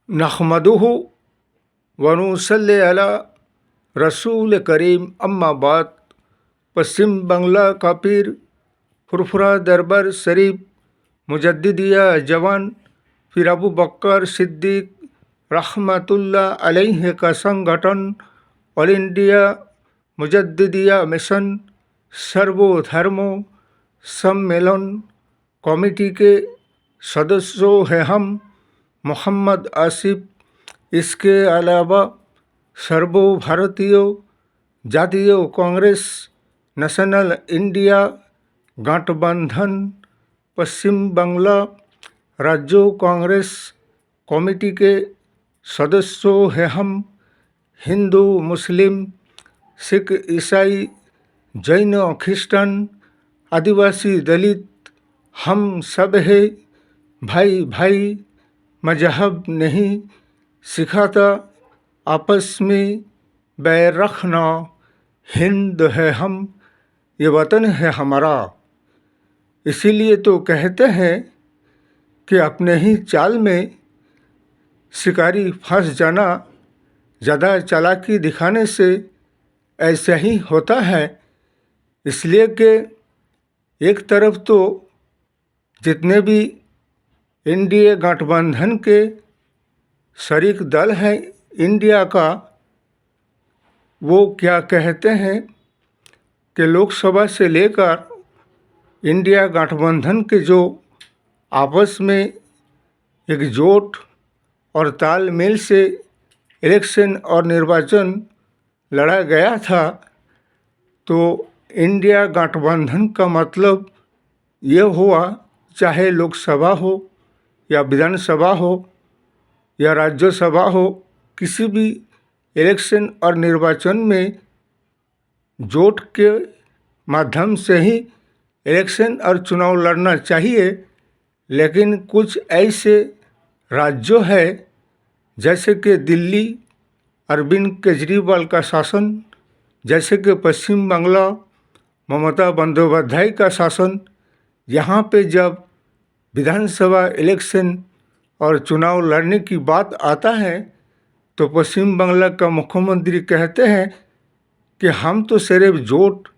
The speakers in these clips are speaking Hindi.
नहमदुहु व नुसल्ली अला रसूल करीम अम्मा बाद। पश्चिम बंगला का पीर फुरफुरा दरबार शरीफ मुजद्दिदिया जवान फिर अबू बकर सिद्दीक रहमतुल्लाह अलैहि का संगठन ऑल इंडिया मुजद्दिदिया मिशन सर्वधर्मों सम्मेलन कमेटी के सदस्यों हैं हम मोहम्मद आसिफ। इसके अलावा सर्वभारतीय जातीय कांग्रेस नेशनल इंडिया गठबंधन पश्चिम बंगला राज्य कांग्रेस कमेटी के सदस्यों हैं हम हिंदू मुस्लिम सिख ईसाई जैन ख्रिस्टन आदिवासी दलित हम सब है भाई भाई। मजहब नहीं सिखाता आपस में बैर रखना। हिंद है हम, ये वतन है हमारा। इसीलिए तो कहते हैं कि अपने ही चाल में शिकारी फंस जाना। ज़्यादा चालाकी दिखाने से ऐसा ही होता है। इसलिए कि एक तरफ तो जितने भी एनडीए गठबंधन के शरीक दल हैं इंडिया का, वो क्या कहते हैं कि लोकसभा से लेकर इंडिया गठबंधन के जो आपस में एकजुट और तालमेल से इलेक्शन और निर्वाचन लड़ा गया था, तो इंडिया गठबंधन का मतलब ये हुआ, चाहे लोकसभा हो या विधानसभा हो या राज्यसभा हो, किसी भी इलेक्शन और निर्वाचन में जोट के माध्यम से ही इलेक्शन और चुनाव लड़ना चाहिए। लेकिन कुछ ऐसे राज्य है जैसे कि दिल्ली अरविंद केजरीवाल का शासन, जैसे कि पश्चिम बंगला ममता बंदोपाध्याय का शासन, यहाँ पे जब विधानसभा इलेक्शन और चुनाव लड़ने की बात आता है तो पश्चिम बंगला का मुख्यमंत्री कहते हैं कि हम तो सिर्फ जोट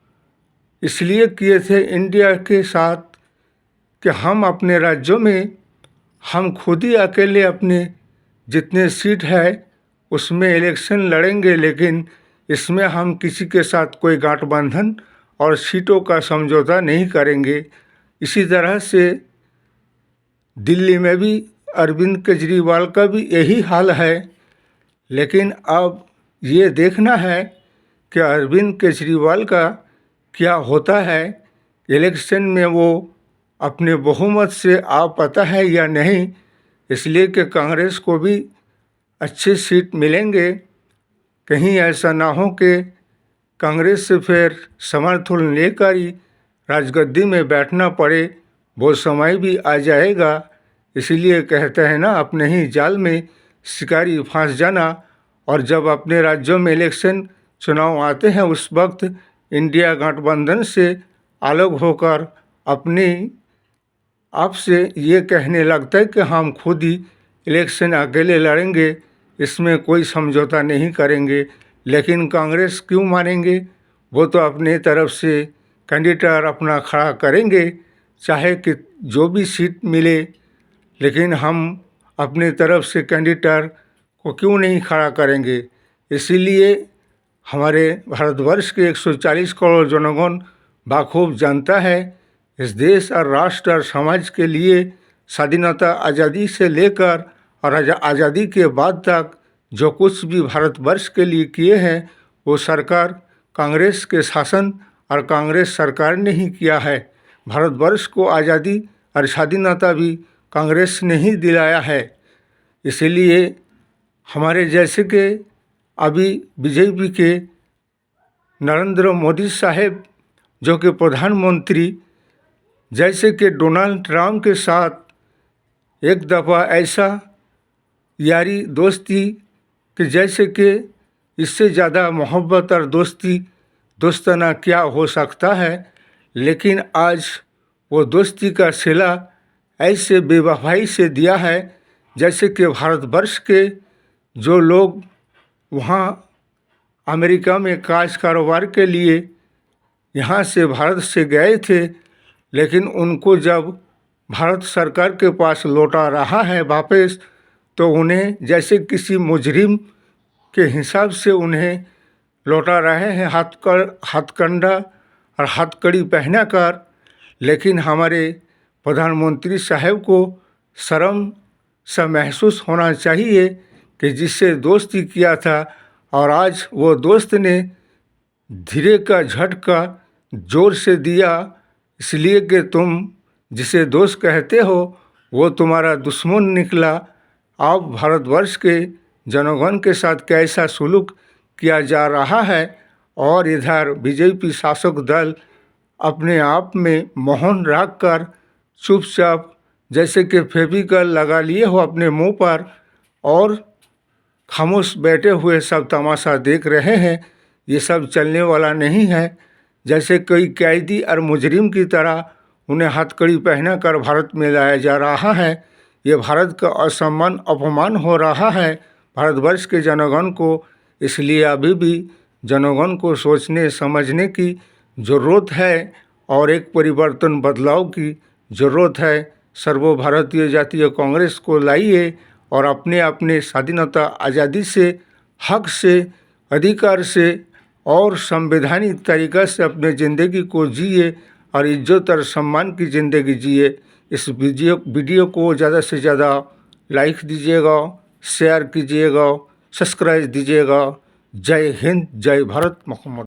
इसलिए किए थे इंडिया के साथ कि हम अपने राज्यों में हम खुद ही अकेले अपने जितने सीट है उसमें इलेक्शन लड़ेंगे, लेकिन इसमें हम किसी के साथ कोई गठबंधन और सीटों का समझौता नहीं करेंगे। इसी तरह से दिल्ली में भी अरविंद केजरीवाल का भी यही हाल है। लेकिन अब ये देखना है कि अरविंद केजरीवाल का क्या होता है। इलेक्शन में वो अपने बहुमत से आ पाता है या नहीं, इसलिए कि कांग्रेस को भी अच्छे सीट मिलेंगे। कहीं ऐसा ना हो कि कांग्रेस से फिर समर्थन लेकर ही राजगद्दी में बैठना पड़े, वो समय भी आ जाएगा। इसीलिए कहते हैं ना, अपने ही जाल में शिकारी फंस जाना। और जब अपने राज्यों में इलेक्शन चुनाव आते हैं उस वक्त इंडिया गठबंधन से अलग होकर अपने आप से ये कहने लगता है कि हम खुद ही इलेक्शन अकेले लड़ेंगे, इसमें कोई समझौता नहीं करेंगे। लेकिन कांग्रेस क्यों मानेंगे, वो तो अपने तरफ से कैंडिडेट अपना खड़ा करेंगे, चाहे कि जो भी सीट मिले। लेकिन हम अपने तरफ से कैंडिडेट को क्यों नहीं खड़ा करेंगे। इसीलिए हमारे भारतवर्ष के 140 करोड़ जनगण बाखूब जानता है, इस देश और राष्ट्र और समाज के लिए स्वाधीनता आज़ादी से लेकर और आज़ादी के बाद तक जो कुछ भी भारतवर्ष के लिए किए हैं वो सरकार कांग्रेस के शासन और कांग्रेस सरकार ने ही किया है। भारतवर्ष को आज़ादी और स्वाधीनता भी कांग्रेस ने ही दिलाया है। इसीलिए हमारे जैसे कि अभी बीजेपी के नरेंद्र मोदी साहब जो कि प्रधानमंत्री, जैसे कि डोनाल्ड ट्रंप के साथ एक दफ़ा ऐसा यारी दोस्ती कि जैसे कि इससे ज़्यादा मोहब्बत और दोस्ताना क्या हो सकता है। लेकिन आज वो दोस्ती का सिला ऐसे बेवफाई से दिया है जैसे कि भारतवर्ष के जो लोग वहाँ अमेरिका में कारोबार के लिए यहाँ से भारत से गए थे, लेकिन उनको जब भारत सरकार के पास लौटा रहा है वापस, तो उन्हें जैसे किसी मुजरिम के हिसाब से उन्हें लौटा रहे हैं हथकंडा और हथकड़ी पहना कर। लेकिन हमारे प्रधानमंत्री साहब को शर्म सा महसूस होना चाहिए कि जिससे दोस्ती किया था और आज वो दोस्त ने धीरे का झटका जोर से दिया, इसलिए कि तुम जिसे दोस्त कहते हो वो तुम्हारा दुश्मन निकला। आप भारतवर्ष के जनगण के साथ कैसा सुलूक किया जा रहा है, और इधर बीजेपी शासक दल अपने आप में मौन रख कर चुपचाप जैसे कि फेविकॉल लगा लिए हो अपने मुंह पर और खामोश बैठे हुए सब तमाशा देख रहे हैं। ये सब चलने वाला नहीं है। जैसे कोई कैदी और मुजरिम की तरह उन्हें हथकड़ी पहना कर भारत में लाया जा रहा है। ये भारत का असम्मान अपमान हो रहा है भारतवर्ष के जनगण को। इसलिए अभी भी जनगण को सोचने समझने की ज़रूरत है और एक परिवर्तन बदलाव की ज़रूरत है। सर्वभारतीय जातीय कांग्रेस को लाइए और अपने अपने स्वाधीनता आज़ादी से, हक से, अधिकार से और संवैधानिक तरीक़ा से अपने ज़िंदगी को जिए और इज्जत और सम्मान की ज़िंदगी जिए। इस वीडियो को ज़्यादा से ज़्यादा लाइक दीजिएगा, शेयर कीजिएगा, सब्सक्राइब दीजिएगा। जय हिंद, जय भारत, मोहम्मद।